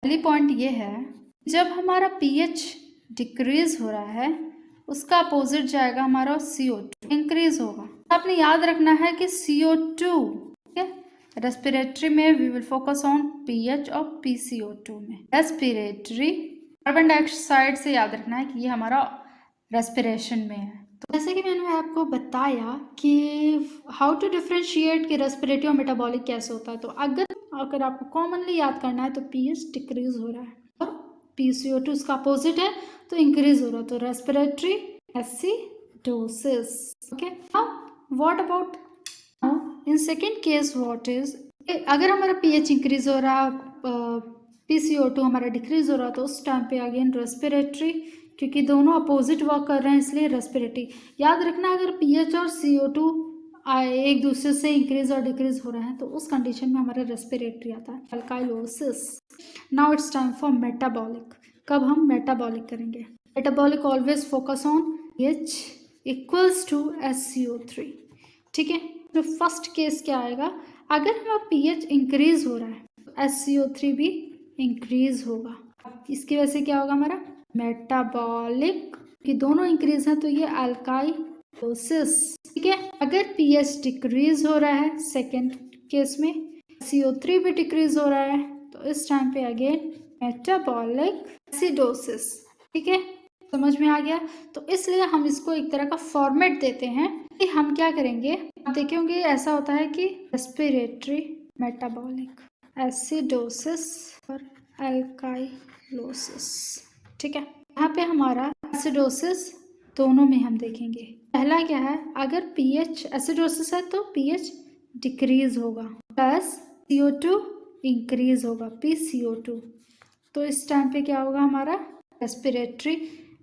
पहली पॉइंट ये है, जब हमारा pH डिक्रीज हो रहा है उसका अपोजिट जाएगा हमारा CO2, इंक्रीज होगा। आपने याद रखना है कि CO2, ठीक है, रेस्पिरेटरी में we will focus on pH और PCO2 में। रेस्पिरेटरी कार्बन डाइऑक्साइड से याद रखना है कि ये हमारा रेस्पिरेशन में है। तो जैसे कि मैंने आपको बताया कि हाउ टू डिफ्रेंशिएट कि रेस्पिरेटरी और मेटाबॉलिक कैसे होता है, तो अगर आपको कॉमनली याद करना है तो pH डिक्रीज हो रहा है और PCO2 उसका अपोजिट है तो इंक्रीज हो रहा है, तो respiratory acidosis. Okay, now what about in second case, what is, अगर हमारा pH इंक्रीज हो रहा, PCO2 हमारा डिक्रीज हो रहा, तो उस टाइम पे अगेन रेस्पिरेटरी, क्योंकि दोनों अपोजिट वर्क कर रहे हैं इसलिए रेस्पिरेटरी। याद रखना अगर pH और CO2 एक दूसरे से इंक्रीज और डिक्रीज हो रहे हैं तो उस कंडीशन में हमारा रेस्पिरेटरी आता है, alkalosis. Now it's time for metabolic. कब हम मेटाबॉलिक करेंगे? Metabolic always focus on pH equals to SCO3, ठीक है। तो फर्स्ट केस क्या आएगा, अगर हमारा pH इंक्रीज हो रहा है तो SCO3 भी इंक्रीज होगा। इसकी वजह से क्या होगा हमारा मेटाबॉलिक, कि दोनों इंक्रीज हैं तो ये अल्काइलोसिस, ठीक है। अगर pH डिक्रीज हो रहा है सेकेंड केस में, CO3 भी डिक्रीज हो रहा है, तो इस टाइम पे अगेन मेटाबॉलिक एसिडोसिस, ठीक है। समझ में आ गया? तो इसलिए हम इसको एक तरह का फॉर्मेट देते हैं कि हम क्या करेंगे। आप देखेंगे ऐसा होता है कि रेस्पिरेटरी मेटाबॉलिक एसिडोसिस और अल्काइलोसिस, ठीक है। यहाँ पे हमारा एसिडोसिस दोनों में हम देखेंगे। पहला क्या है, अगर pH एसिडोसिस है तो pH डिक्रीज होगा प्लस CO2 इंक्रीज होगा, PCO2, तो इस टाइम पे क्या होगा हमारा रेस्पिरेटरी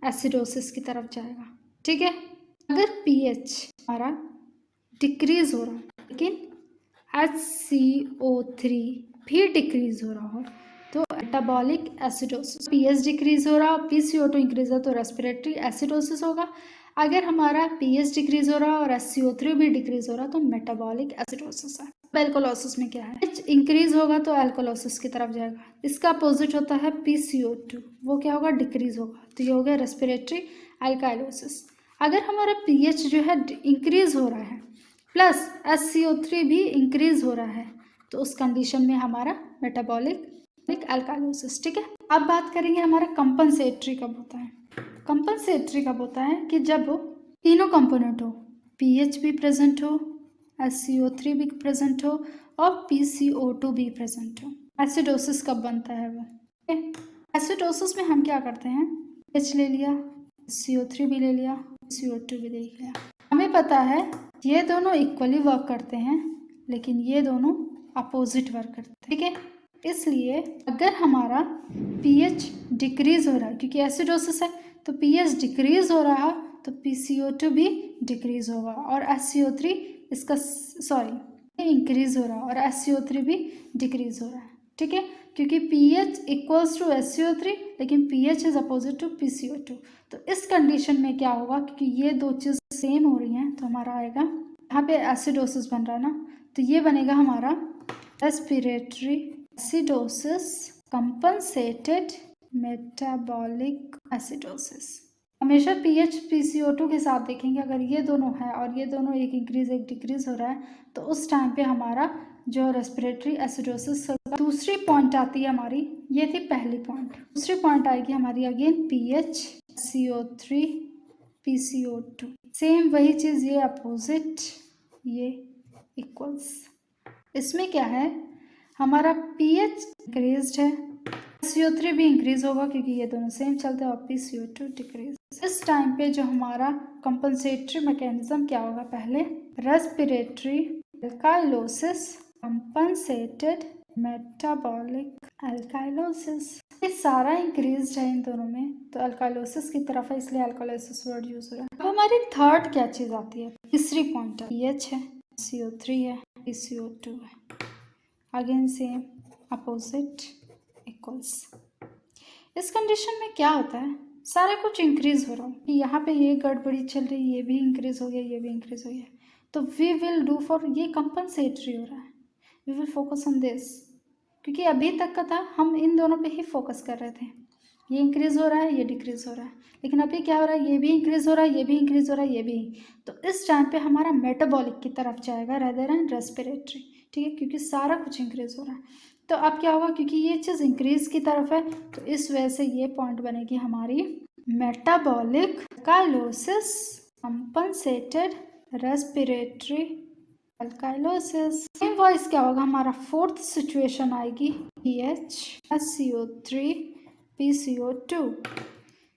एसिडोसिस की तरफ जाएगा, ठीक है। अगर pH हमारा डिक्रीज हो रहा है लेकिन HCO3 भी डिक्रीज हो रहा हो तो मेटाबॉलिक एसिडोसिस। pH डिक्रीज हो रहा, PCO2 इंक्रीज हो तो रेस्पिरेटरी एसिडोसिस होगा। अगर हमारा pH डिक्रीज हो रहा और SCO3 भी डिक्रीज हो रहा तो मेटाबॉलिक एसिडोसिस है। एल्कोलोसिस में क्या है, pH इंक्रीज होगा तो एल्कोलोसिस की तरफ जाएगा। इसका अपोजिट होता है PCO2, वो क्या होगा डिक्रीज होगा, तो ये हो गया रेस्पिरेटरी अल्काइलोसिस। अगर हमारा pH जो है इंक्रीज हो रहा है प्लस SCO3 भी इंक्रीज हो रहा है तो उस कंडीशन में हमारा मेटाबॉलिक अल्काइलोसिस, ठीक है। अब बात करेंगे हमारा कंपनसेटरी कब होता है। कंपनसेटरी कब होता है कि जब तीनों कंपोनेंट हो, pH भी प्रेजेंट हो, SCO3 भी प्रेजेंट हो और PCO2 भी प्रेजेंट हो। एसिडोसिस कब बनता है वो, एसिडोसिस में हम क्या करते हैं, pH ले लिया, CO3 भी ले लिया, CO2 भी ले लिया। हमें पता है ये दोनों इक्वली वर्क करते हैं लेकिन ये दोनों अपोजिट वर्क करते हैं, ठीक है। इसलिए अगर हमारा pH डिक्रीज हो रहा है, क्योंकि एसिडोसिस है तो pH डिक्रीज हो रहा तो PCO2 भी डिक्रीज होगा और SCO3 इसका इंक्रीज हो रहा और SCO3 भी डिक्रीज हो रहा है, ठीक है। क्योंकि pH इक्वल्स टू SCO3 लेकिन pH is opposite to PCO2, तो इस कंडीशन में क्या होगा, क्योंकि ये दो चीज़ सेम हो रही हैं तो हमारा आएगा, यहाँ पे एसिडोसिस बन रहा है ना, तो ये बनेगा हमारा respiratory acidosis compensated metabolic acidosis. हमेशा pH PCO2 के साथ देखेंगे, अगर ये दोनों है और ये दोनों एक इंक्रीज एक डिक्रीज हो रहा है तो उस टाइम पे हमारा जो रेस्पिरेटरी एसिडोसिस। दूसरी पॉइंट आती है हमारी, ये थी पहली पॉइंट। दूसरी पॉइंट आएगी हमारी again pH CO3 PCO2, same वही चीज़, ये अपोजिट ये इक्वल्स। इसमें क्या है, हमारा pH इंक्रीज है, CO3 भी इंक्रीज होगा क्योंकि ये दोनों सेम चलते हैं और PCO2 डिक्रीज। इस टाइम पे जो हमारा कंपनसेटरी मैकेनिज्म क्या होगा, पहले रेस्पिरेटरी अल्काइलोसिस कंपनसेटेड मेटाबॉलिक अल्काइलोसिस। ये सारा इंक्रीज है इन दोनों में तो अल्काइलोसिस की तरफ है, इसलिए अल्काइलोसिस वर्ड यूज हो रहा है। अब हमारी थर्ड क्या चीज आती है, तीसरी पॉइंट है, pH है, CO3 है, PCO2 है, अगेन सेम अपोजिट इक्वल्स। इस कंडीशन में क्या होता है, सारा कुछ इंक्रीज हो रहा है कि यहाँ पे ये गड़बड़ी चल रही है, ये भी इंक्रीज हो गया, ये भी इंक्रीज हो गया, तो वी विल डू फॉर, ये कंपनसेटरी हो रहा है, we will focus on this क्योंकि अभी तक का था हम इन दोनों पे ही फोकस कर रहे थे, ये इंक्रीज़ हो रहा है, ये डिक्रीज़ हो रहा है, लेकिन अभी क्या हो रहा है, ये भी इंक्रीज़ हो रहा है, ये भी इंक्रीज़ हो रहा है, ये भी। तो इस टाइम पे हमारा मेटाबॉलिक की तरफ जाएगा रेदर एंड रेस्पिरेटरी, ठीक है, क्योंकि सारा कुछ इंक्रीज़ हो रहा है। तो अब क्या होगा, क्योंकि ये चीज़ इंक्रीज़ की तरफ है, तो इस वजह से ये पॉइंट बनेगी हमारी metabolic alkalosis, compensated respiratory alkalosis. Same voice क्या होगा, हमारा फोर्थ सिचुएशन आएगी PH SCO3 PCO2,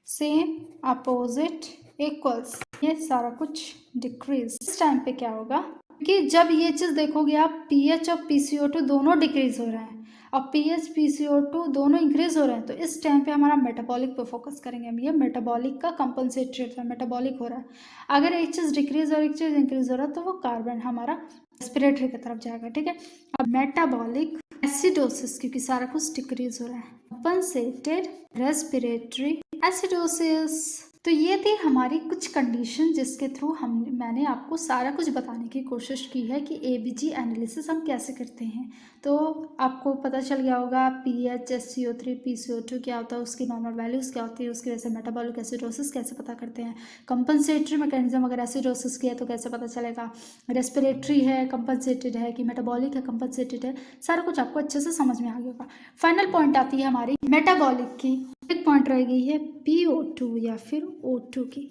same opposite equals, ये सारा कुछ डिक्रीज। इस टाइम पे क्या होगा कि जब ये चीज़ देखोगे आप, पीएच और PCO2 दोनों डिक्रीज हो रहे हैं और पीएच PCO2 दोनों इंक्रीज हो रहे हैं, तो इस टाइम पे हमारा मेटाबॉलिक पे फोकस करेंगे हम। ये मेटाबॉलिक का कंपनसेटरी है, मेटाबॉलिक हो रहा है। अगर एक चीज़ डिक्रीज और एक चीज़ इंक्रीज हो रहा है तो वो कार्बन हमारा रेस्पिरेटरी की तरफ जाएगा, ठीक है। अब मेटाबॉलिक एसिडोसिस, क्योंकि सारा कुछ डिक्रीज हो रहा है, कंपनसेटेड रेस्पिरेटरी एसिडोसिस। तो ये थी हमारी कुछ कंडीशन जिसके थ्रू मैंने आपको सारा कुछ बताने की कोशिश की है कि ABG एनालिसिस हम कैसे करते हैं। तो आपको पता चल गया होगा PH SCO3 PCO2 क्या होता है, उसकी नॉर्मल वैल्यूज़ क्या होती है, उसकी वजह से मेटाबॉलिक एसिडोसिस कैसे पता करते हैं, कंपनसेटरी मैकेनिज्म अगर एसिडोसिस की है तो कैसे पता चलेगा, रेस्पिरेटरी है कंपनसेटेड है कि मेटाबॉलिक है कंपनसेटेड है, सारा कुछ आपको अच्छे से समझ में आ गया होगा। फाइनल पॉइंट आती है हमारी मेटाबॉलिक की, एक पॉइंट रह गई है PO2 या फिर O2 की,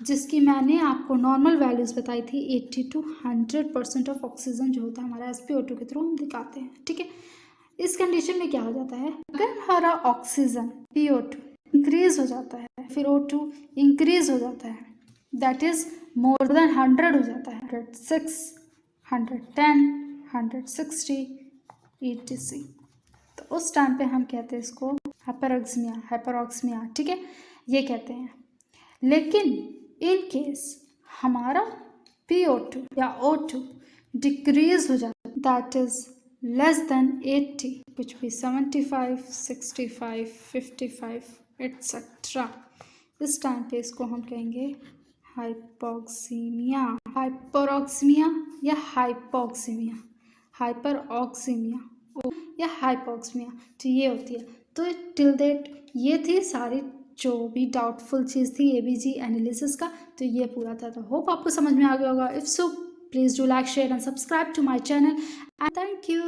जिसकी मैंने आपको नॉर्मल वैल्यूज़ बताई थी 80 to 100% ऑफ ऑक्सीजन जो होता है हमारा SpO2 के थ्रू हम दिखाते हैं, ठीक है। इस कंडीशन में क्या हो जाता है, अगर हमारा ऑक्सीजन PO2 इंक्रीज हो जाता है, फिर O2 इंक्रीज हो जाता है, दैट इज मोर देन 100 हो जाता है, 106 110 160 etc, तो उस टाइम पे हम कहते हैं इसको हाइपरऑक्सीमिया, ठीक है, ये कहते हैं। लेकिन इन केस हमारा PO2 या O2 डिक्रीज हो जाता है, दैट इज लेस देन 80, कुछ भी 75 65 55 एट्सेट्रा, इस टाइम पे इसको हम कहेंगे हाइपोक्सीमिया, हाइपरऑक्सीमिया या हाइपोक्सीमिया, हाइपरऑक्सीमिया या हाइपोक्सीमिया, तो ये होती है। तो टिल डेट ये थी सारी जो भी डाउटफुल चीज़ थी ABG एनालिसिस का, तो ये पूरा था। तो होप आपको समझ में आ गया होगा। If so please do like share and subscribe to my channel and thank you.